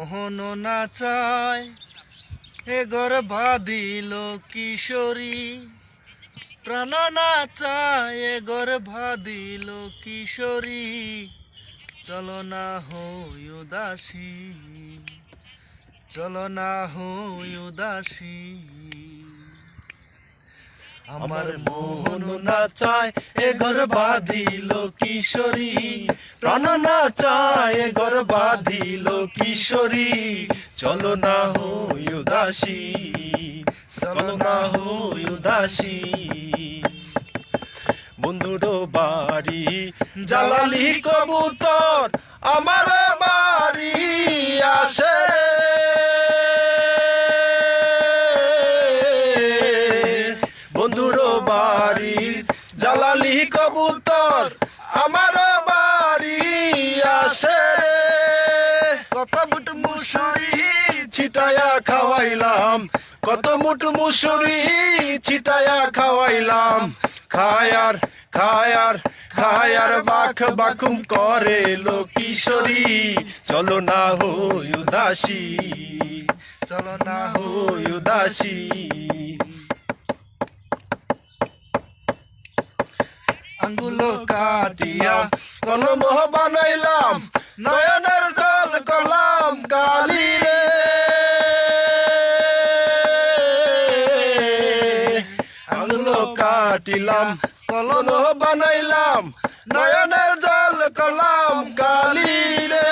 মোহন নাচায় এ গর্ভা দিল কিশোরী, প্রাণ নাচায় এ গর্ভা দিল কিশোরী। চলো না হই উদাসী, চলো না হই উদাসী। আমার মোহন নাচায় এ গর্ভা দিল কিশোরী, প্রাণ নাচায় এ গর্ভা দিল কিশোরী। চলো না হই উদাসী, চলো না হই উদাসী। বন্ধুর বাড়ি জালালি কবুতর আমার বাড়ি আসে, বন্ধুর বাড়ি জালালি কবুতর আমার বাড়ি আসে। কত মুঠ মুসুরি ছিটায়া খাওয়াইলাম, কত মুঠ মুসুরি ছিটায়া খাওয়াইলাম। খায়ার খায়ার খায়ার বাখ বাখুম করে লো কিশোরী। চলো না হই উদাসী, চলো না হই উদাসী। আঙ্গুলো কাটিয়া কলম বানাইলাম, নয়নের জল করলাম কালি রে। আঙ্গুলো কাটিলাম কলম বানাইলাম, নয়নের জল করলাম কালি রে।